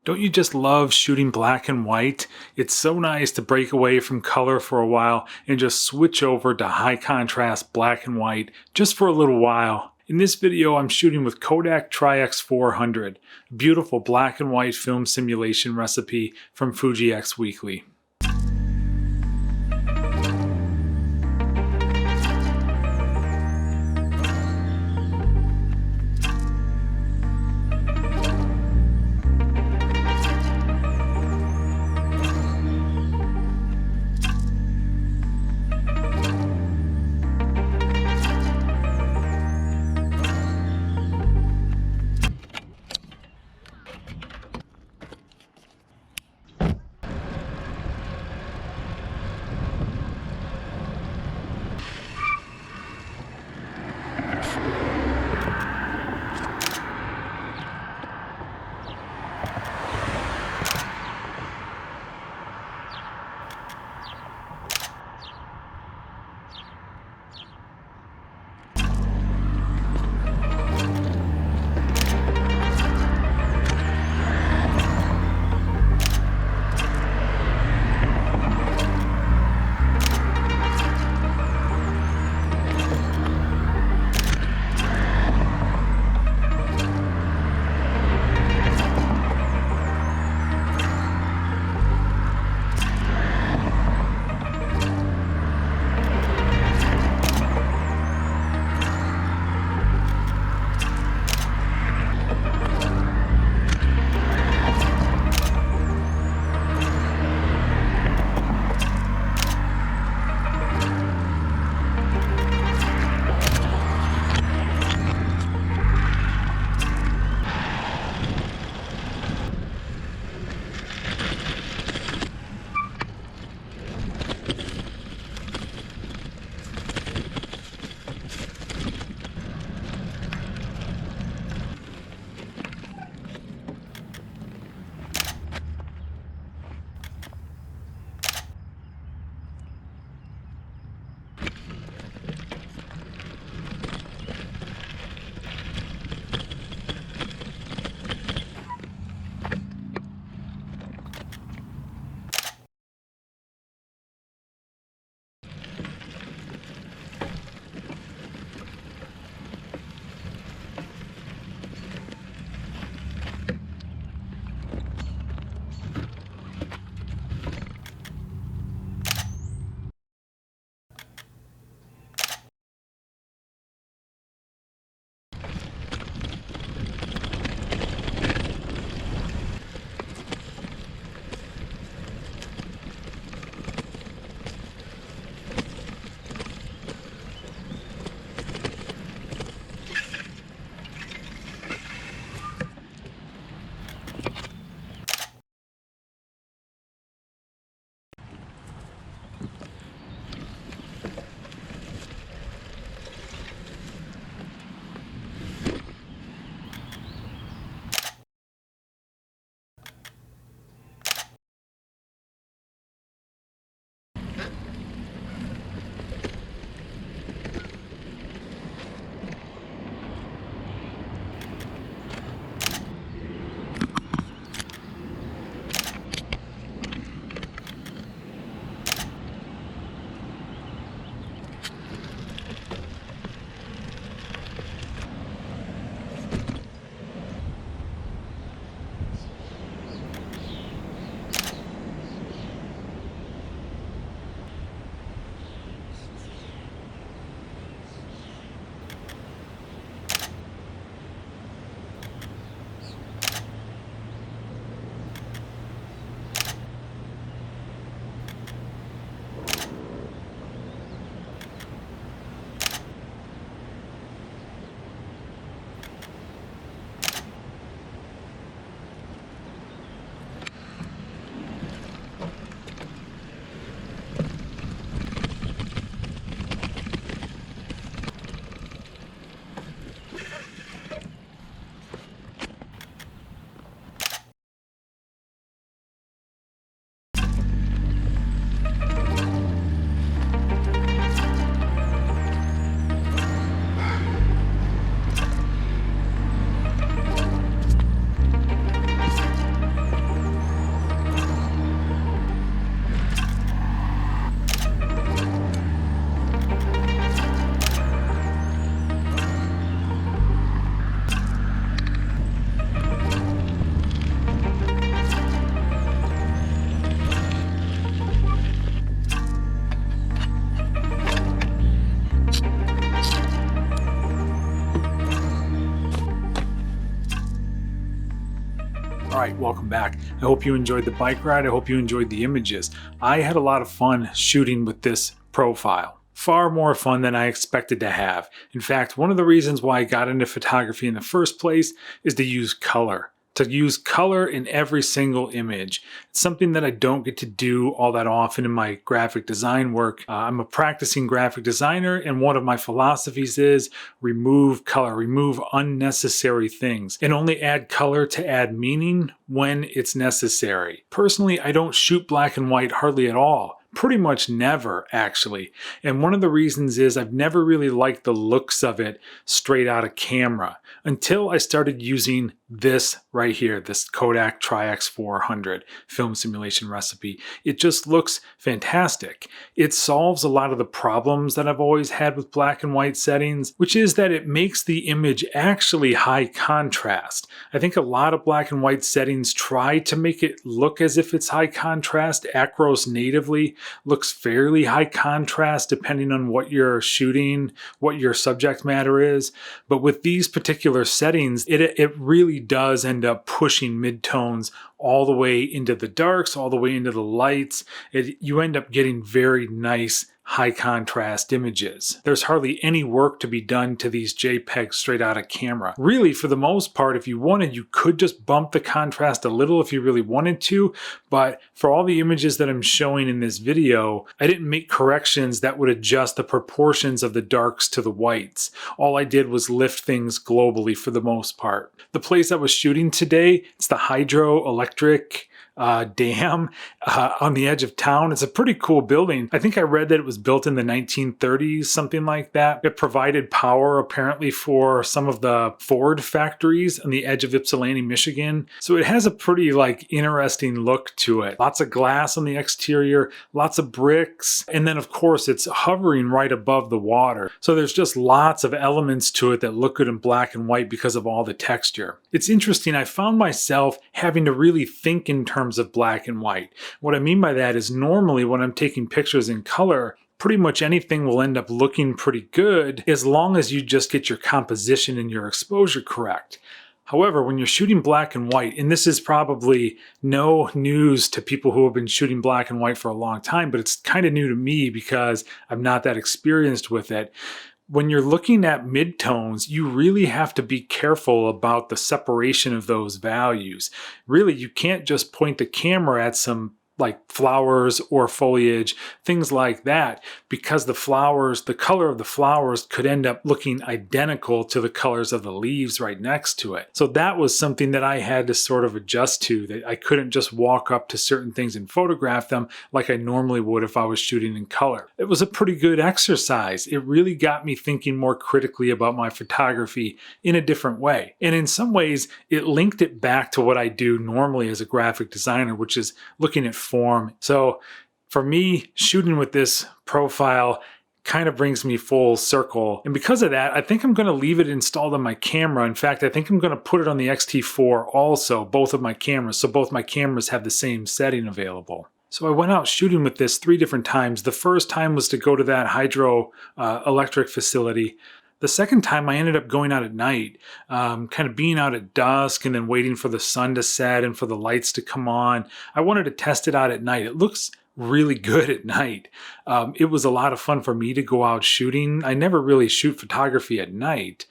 Don't you just love shooting black and white? It's so nice to break away from color for a while and just switch over to high contrast black and white just for a little while. In this video, I'm shooting with Kodak Tri-X 400, a beautiful black and white film simulation recipe from Fuji-X Weekly. All right, welcome back. I hope you enjoyed the bike ride. I hope you enjoyed the images. I had a lot of fun shooting with this profile. Far more fun than I expected to have. In fact, one of the reasons why I got into photography in the first place is to use color. To use color in every single image. It's something that I don't get to do all that often in my graphic design work. I'm a practicing graphic designer, and one of my philosophies is remove color, remove unnecessary things, and only add color to add meaning when it's necessary. Personally, I don't shoot black and white hardly at all. Pretty much never, actually. And one of the reasons is I've never really liked the looks of it straight out of camera until I started using this right here, this Kodak Tri-X 400 film simulation recipe. It just looks fantastic. It solves a lot of the problems that I've always had with black and white settings, which is that it makes the image actually high contrast. I think a lot of black and white settings try to make it look as if it's high contrast. Acros natively looks fairly high contrast depending on what you're shooting, what your subject matter is. But with these particular settings, it really does end up pushing midtones all the way into the darks, all the way into the lights. You end up getting very nice high contrast images. There's hardly any work to be done to these JPEGs straight out of camera. Really, for the most part, if you wanted, you could just bump the contrast a little if you really wanted to, but for all the images that I'm showing in this video, I didn't make corrections that would adjust the proportions of the darks to the whites. All I did was lift things globally for the most part. The place I was shooting today, it's the hydroelectric dam on the edge of town. It's a pretty cool building. I think I read that it was built in the 1930s, something like that. It provided power apparently for some of the Ford factories on the edge of Ypsilanti, Michigan. So it has a pretty interesting look to it. Lots of glass on the exterior, lots of bricks, and then of course it's hovering right above the water. So there's just lots of elements to it that look good in black and white because of all the texture. It's interesting. I found myself having to really think in terms of black and white. What I mean by that is normally when I'm taking pictures in color, pretty much anything will end up looking pretty good as long as you just get your composition and your exposure correct. However, when you're shooting black and white, and this is probably no news to people who have been shooting black and white for a long time, but it's kind of new to me because I'm not that experienced with it. When you're looking at midtones, you really have to be careful about the separation of those values. Really, you can't just point the camera at some flowers or foliage, things like that, because the flowers, the color of the flowers could end up looking identical to the colors of the leaves right next to it. So that was something that I had to sort of adjust to, that I couldn't just walk up to certain things and photograph them like I normally would if I was shooting in color. It was a pretty good exercise. It really got me thinking more critically about my photography in a different way. And in some ways, it linked it back to what I do normally as a graphic designer, which is looking at form. So for me, shooting with this profile kind of brings me full circle. And because of that, I think I'm going to leave it installed on my camera. In fact, I think I'm going to put it on the X-T4 also, both of my cameras. So both my cameras have the same setting available. So I went out shooting with this 3 different times. The first time was to go to that hydroelectric facility. The second time I ended up going out at night, kind of being out at dusk and then waiting for the sun to set and for the lights to come on. I wanted to test it out at night. It looks really good at night. It was a lot of fun for me to go out shooting. I never really shoot photography at night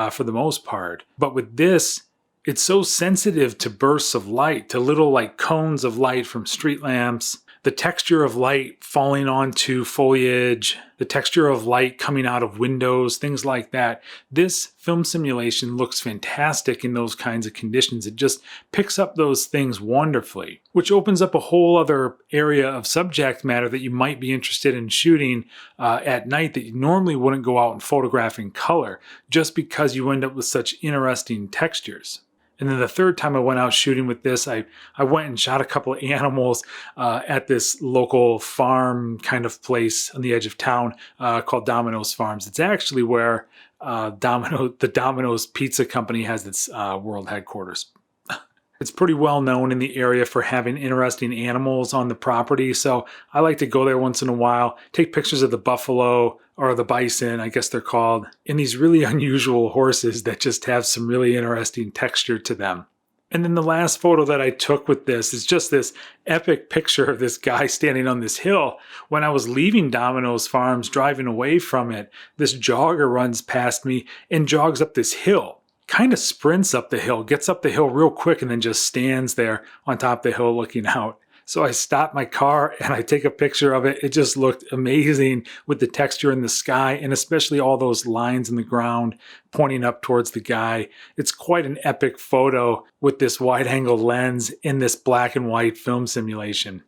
for the most part. But with this, it's so sensitive to bursts of light, to little cones of light from street lamps. The texture of light falling onto foliage, the texture of light coming out of windows, things like that. This film simulation looks fantastic in those kinds of conditions. It just picks up those things wonderfully, which opens up a whole other area of subject matter that you might be interested in shooting at night that you normally wouldn't go out and photograph in color, just because you end up with such interesting textures. And then the third time I went out shooting with this, I went and shot a couple of animals at this local farm kind of place on the edge of town called Domino's Farms. It's actually where the Domino's Pizza Company has its world headquarters. It's pretty well known in the area for having interesting animals on the property, so I like to go there once in a while, take pictures of the buffalo or the bison, I guess they're called, and these really unusual horses that just have some really interesting texture to them. And then the last photo that I took with this is just this epic picture of this guy standing on this hill. When I was leaving Domino's Farms, driving away from it, this jogger runs past me and jogs up this hill. Kind of sprints up the hill, gets up the hill real quick, and then just stands there on top of the hill looking out. So I stop my car and I take a picture of it. It just looked amazing with the texture in the sky and especially all those lines in the ground pointing up towards the guy. It's quite an epic photo with this wide-angle lens in this black and white film simulation.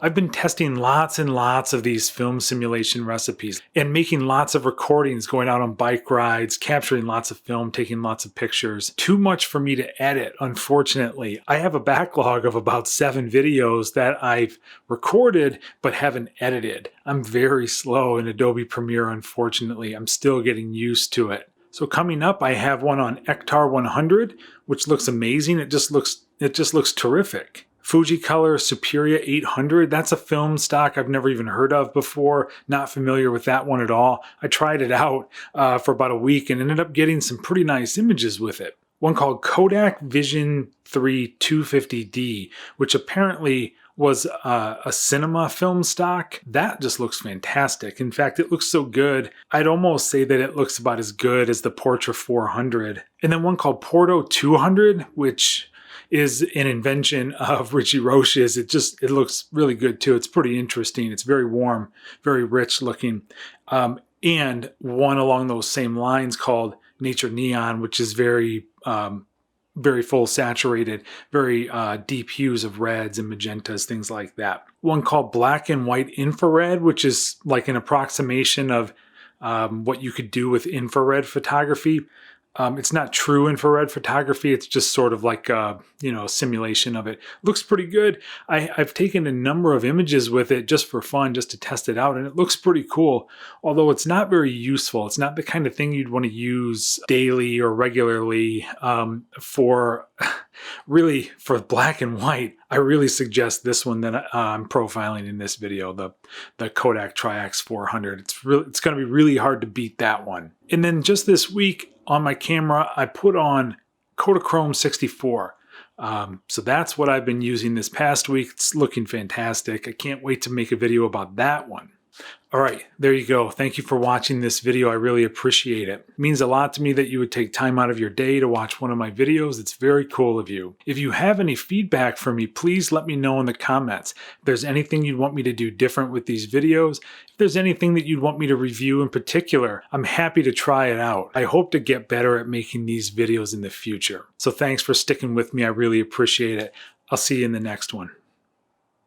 I've been testing lots and lots of these film simulation recipes and making lots of recordings, going out on bike rides, capturing lots of film, taking lots of pictures. Too much for me to edit, unfortunately. I have a backlog of about 7 videos that I've recorded but haven't edited. I'm very slow in Adobe Premiere, unfortunately. I'm still getting used to it. So coming up, I have one on Ektar 100, which looks amazing. It just looks terrific. Fujicolor Superia 800, that's a film stock I've never even heard of before, not familiar with that one at all. I tried it out for about a week and ended up getting some pretty nice images with it. One called Kodak Vision 3 250D, which apparently was a cinema film stock. That just looks fantastic. In fact, it looks so good, I'd almost say that it looks about as good as the Portra 400. And then one called Porto 200, which is an invention of Richie Roche's. It looks really good too. It's pretty interesting. It's very warm, very rich looking. And one along those same lines called Nature Neon, which is very full saturated, very deep hues of reds and magentas, things like that. One called Black and White Infrared, which is like an approximation of what you could do with infrared photography. It's not true infrared photography. It's just sort of like a simulation of it. Looks pretty good. I've taken a number of images with it just for fun, just to test it out, and it looks pretty cool. Although it's not very useful. It's not the kind of thing you'd want to use daily or regularly for black and white. I really suggest this one that I'm profiling in this video, the Kodak Tri-X 400. It's going to be really hard to beat that one. And then just this week on my camera, I put on Kodachrome 64. So that's what I've been using this past week. It's looking fantastic. I can't wait to make a video about that one. All right, there you go. Thank you for watching this video. I really appreciate it. It means a lot to me that you would take time out of your day to watch one of my videos. It's very cool of you. If you have any feedback for me, please let me know in the comments. If there's anything you'd want me to do different with these videos, if there's anything that you'd want me to review in particular, I'm happy to try it out. I hope to get better at making these videos in the future. So thanks for sticking with me. I really appreciate it. I'll see you in the next one.